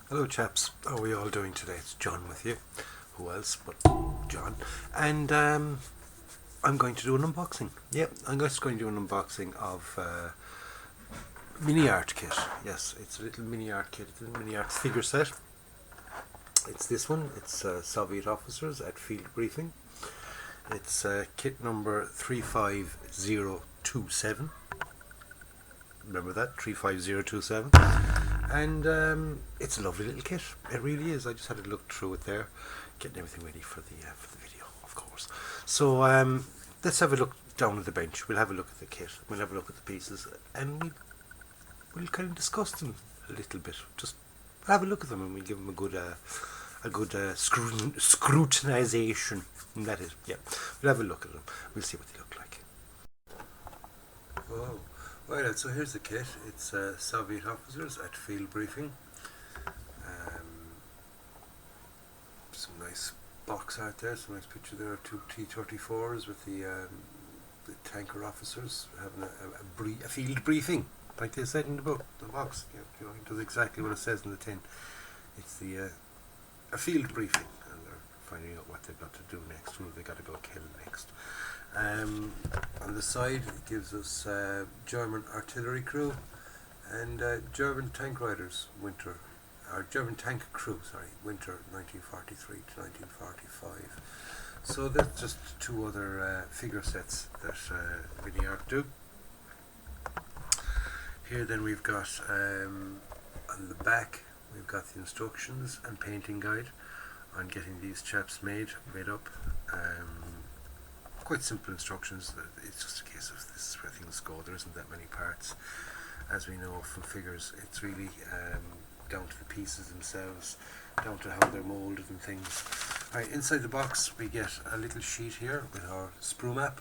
Hello chaps, how are we all doing today? It's John with you. Who else but John? And I'm going to do an unboxing. Yep, I'm just going to do an unboxing of MiniArt kit. Yes, it's a little MiniArt kit. It's a MiniArt figure set. It's this one. It's Soviet officers at field briefing. It's kit number 35027. Remember that? 35027. And it's a lovely little kit. It really is. I just had to look through it there, getting everything ready for the video, of course. So let's have a look down at the bench. We'll have a look at the kit. We'll have a look at the pieces, and we'll kind of discuss them a little bit. Just have a look at them, and we'll give them a good scrutinization. And that is, yeah. We'll have a look at them. We'll see what they look like. Whoa. Right, so here's the kit. It's Soviet officers at field briefing. Some nice box art there, some nice picture there of two T-34s with the tanker officers having a field briefing, like they said in the book, the box. You know, it does exactly what it says in the tin. It's a field briefing, and they're finding out what they've got to do next, who they got to go kill next. On the side it gives us German artillery crew and German tank riders winter, or German tank crew, sorry, winter 1943 to 1945. So that's just two other figure sets that MiniArt do. Here then we've got on the back we've got the instructions and painting guide on getting these chaps made up. Quite simple instructions. It's just a case of this is where things go. There isn't that many parts, as we know from figures. It's really down to the pieces themselves, down to how they're moulded and things. Right, inside the box we get a little sheet here with our sprue map,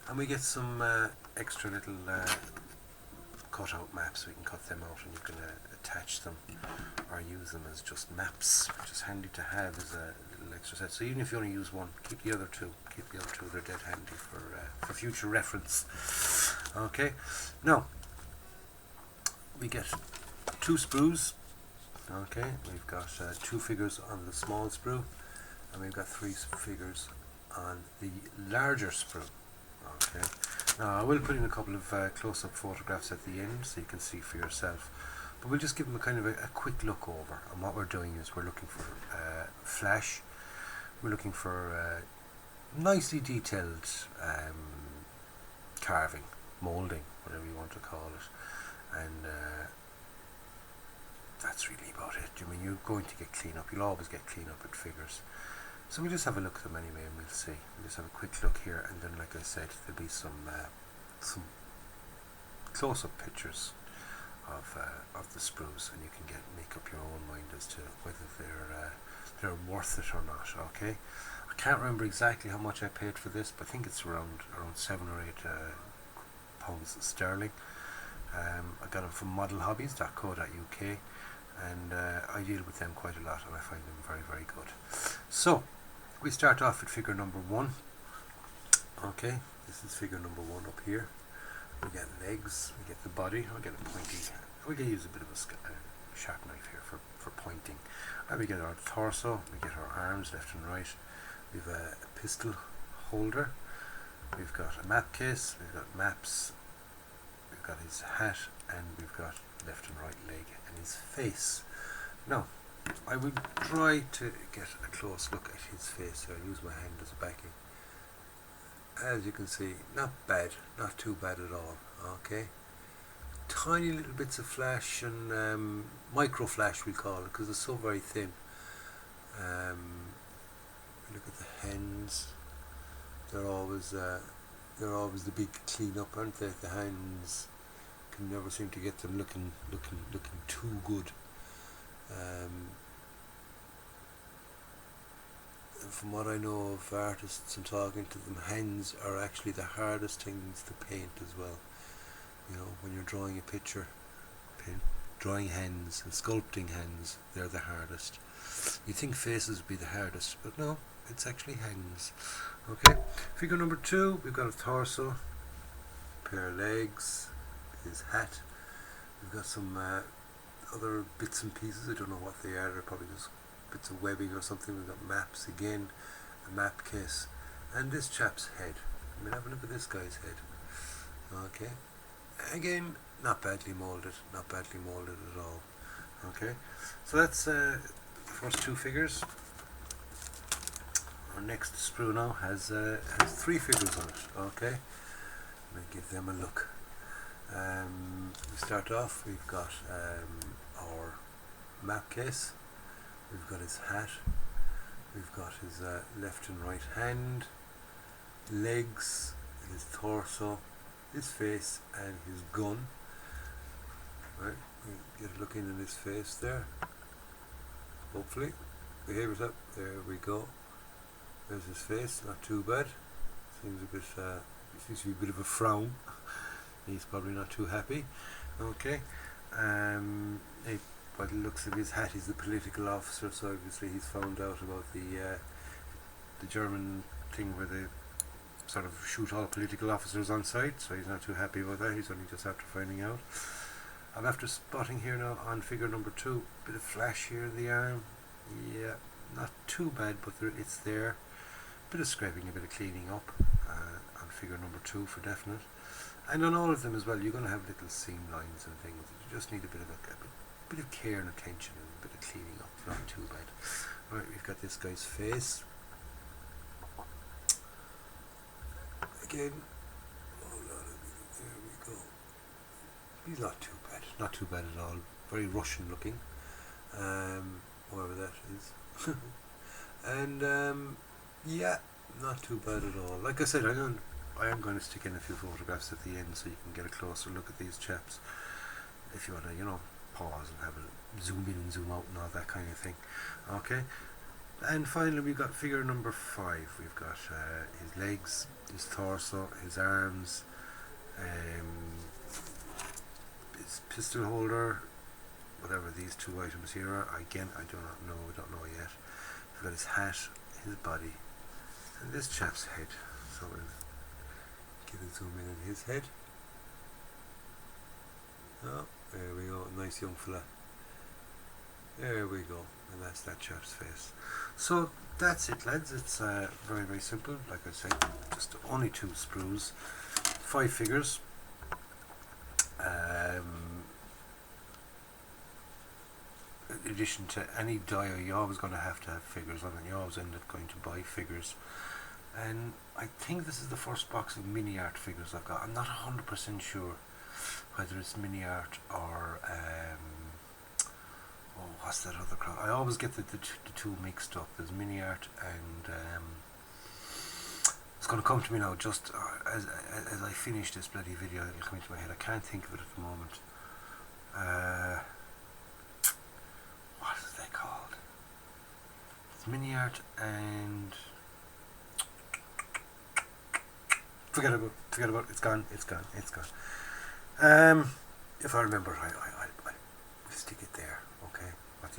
and we get some extra little cut-out maps. We can cut them out and you can attach them or use them as just maps, which is handy to have as a little extra set. So even if you only use one, keep the other two. They're dead handy for future reference. Okay, now we get two sprues. Okay, we've got two figures on the small sprue, and we've got three figures on the larger sprue. Okay, now I will put in a couple of close-up photographs at the end so you can see for yourself, but we'll just give them a kind of a quick look over. And what we're doing is we're looking for flash, we're looking for nicely detailed carving, moulding, whatever you want to call it, and that's really about it. I mean, you're going to get clean up. You'll always get clean up at figures. So we'll just have a look at them anyway, and we'll see. We'll just have a quick look here, and then, like I said, there'll be some close-up pictures of the sprues, and you can make up your own mind as to whether they're worth it or not. Okay, I can't remember exactly how much I paid for this, but I think it's around 7 or 8 pounds sterling. I got them from modelhobbies.co.uk, and I deal with them quite a lot, and I find them very, very good. So we start off with figure number 1. Okay, this is figure number 1 up here. We get legs, we get the body, we get a pointy. We can use a bit of a sharp knife here for pointing. And we get our torso, we get our arms left and right. We've a pistol holder. We've got a map case, we've got maps, we've got his hat, and we've got left and right leg and his face. Now, I will try to get a close look at his face. I'll use my hand as a backing. As you can see, not bad, not too bad at all. Okay, tiny little bits of flash and micro flash we call it, because it's so very thin. Look at the hands. They're always the big clean up, aren't they? The hands can never seem to get them looking too good. From what I know of artists and talking to them, hands are actually the hardest things to paint as well. You know, when you're drawing a picture, drawing hands and sculpting hands, they're the hardest. You think faces would be the hardest, but no, it's actually hands. Okay, figure number 2, we've got a torso, pair of legs, his hat. We've got some other bits and pieces. I don't know what they are. They're probably just bits of webbing or something. We've got maps again, a map case, and this chap's head. I mean, have a look at this guy's head. Okay, again, not badly moulded, not badly moulded at all. Okay, so that's the first two figures. Our next sprue now has 3 figures on it. Okay, let me give them a look. We start off, we've got our map case, we've got his hat, we've got his left and right hand, legs, his torso, his face and his gun. Right, we get a look in his face there. Hopefully, behave yourself. There we go. There's his face, not too bad. Seems a bit, seems to be a bit of a frown. He's probably not too happy. Okay. By the looks of his hat, he's the political officer, so obviously he's found out about the German thing where they sort of shoot all political officers on sight, so he's not too happy about that. He's only just after finding out. I'm after spotting here now on figure number 2, bit of flash here in the arm. Yeah, not too bad, but it's there. Bit of scraping, a bit of cleaning up on figure number 2 for definite. And on all of them as well, you're going to have little seam lines and things. You just need a bit of care and attention and a bit of cleaning up. Not too bad. Right, we've got this guy's face. Again, there we go. He's not too bad. Not too bad at all. Very Russian looking. Whoever that is. And yeah, not too bad at all. Like I said, I am going to stick in a few photographs at the end so you can get a closer look at these chaps. If you want to, pause and have a zoom in and zoom out and all that kind of thing. Okay. And finally we've got figure number 5. We've got his legs, his torso, his arms, his pistol holder, whatever these 2 items here are. Again, I do not know, we don't know yet. We've got his hat, his body, and this chap's head. So we'll get a zoom in on his head. Oh, there we go, nice young fella. There we go, and that's that chap's face. So that's it, lads. It's very, very simple. Like I said, just only 2 sprues, 5 figures. In addition to any dio, you're always going to have figures on it. You always end up going to buy figures. And I think this is the first box of MiniArt figures I've got. I'm not 100% sure whether it's MiniArt or what's that other crowd? I always get the 2 mixed up. There's MiniArt and it's going to come to me now just as I finish this bloody video. It'll come into my head. I can't think of it at the moment. What is they called? It's MiniArt and forget about it. It's gone. If I remember, I stick it there. Okay. What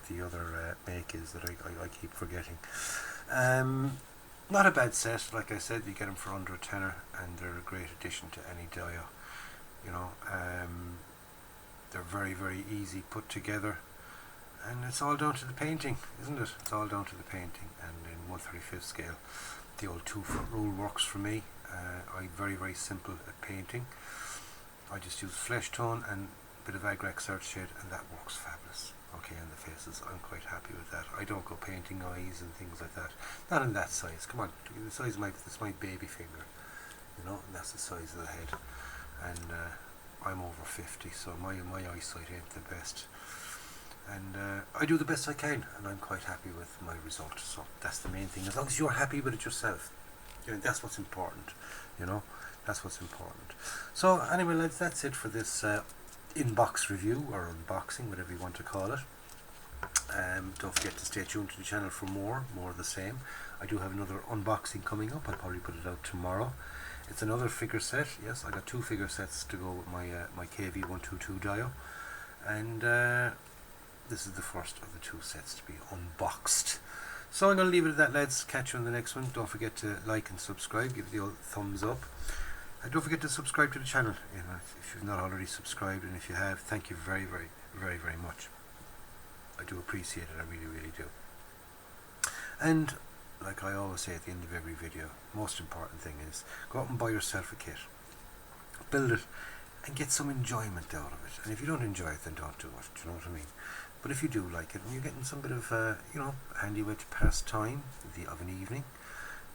the other make is that I keep forgetting. Not a bad set. Like I said, you get them for under a tenner, and they're a great addition to any dio. They're very, very easy put together, and it's all down to the painting, isn't it? It's all down to the painting, and in 1/35 scale, the old 2-foot rule works for me. I'm very, very simple at painting. I just use flesh tone and a bit of Agrex earth shade, and that works fabulous. Okay, and the faces, I'm quite happy with that. I don't go painting eyes and things like that. Not in that size. Come on, the size of this my baby finger, and that's the size of the head. And I'm over 50, so my eyesight ain't the best. And I do the best I can, and I'm quite happy with my result. So that's the main thing. As long as you're happy with it yourself, that's what's important. That's what's important. So anyway, lads, that's it for this in-box review or unboxing, whatever you want to call it. Don't forget to stay tuned to the channel for more of the same. I do have another unboxing coming up. I'll probably put it out tomorrow. It's another figure set. Yes, I got 2 figure sets to go with my KV122 dio, and this is the first of the 2 sets to be unboxed. So I'm going to leave it at that, lads. Catch you on the next one. Don't forget to like and subscribe. Give it the old thumbs up. And don't forget to subscribe to the channel if you've not already subscribed, and if you have, thank you very, very, very, very much. I do appreciate it, I really, really do. And like I always say at the end of every video, most important thing is go out and buy yourself a kit, build it, and get some enjoyment out of it. And if you don't enjoy it, then don't do it. Do you know what I mean? But if you do like it, and you're getting some bit of handy way to pass time of an evening,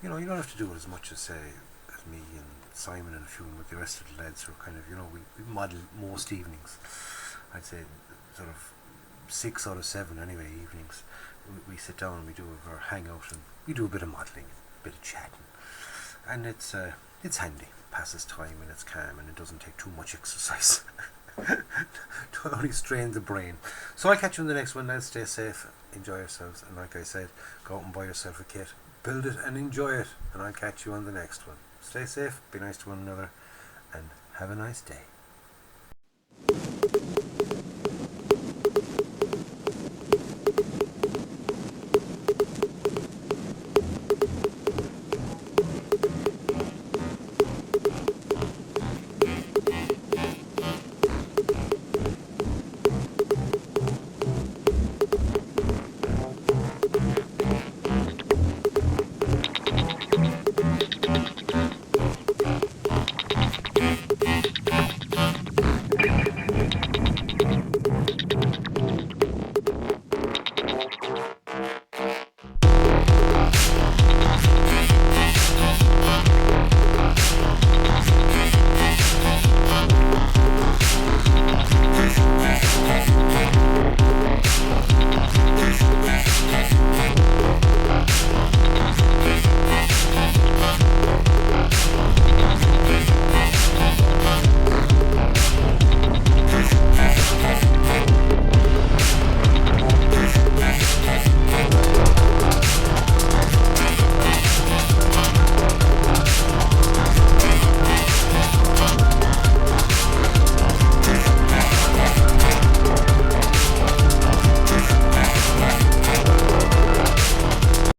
you don't have to do it as much as as me and Simon and a few with the rest of the lads who are kind of, we model most evenings. I'd say sort of 6 out of 7 anyway evenings. We sit down and we do our hangout and we do a bit of modelling, a bit of chatting, and it's handy, passes time, and it's calm, and it doesn't take too much exercise. To only strain the brain. So I'll catch you in the next one. Now stay safe, enjoy yourselves, and like I said, go out and buy yourself a kit, build it and enjoy it, and I'll catch you on the next one. Stay safe, be nice to one another, and have a nice day.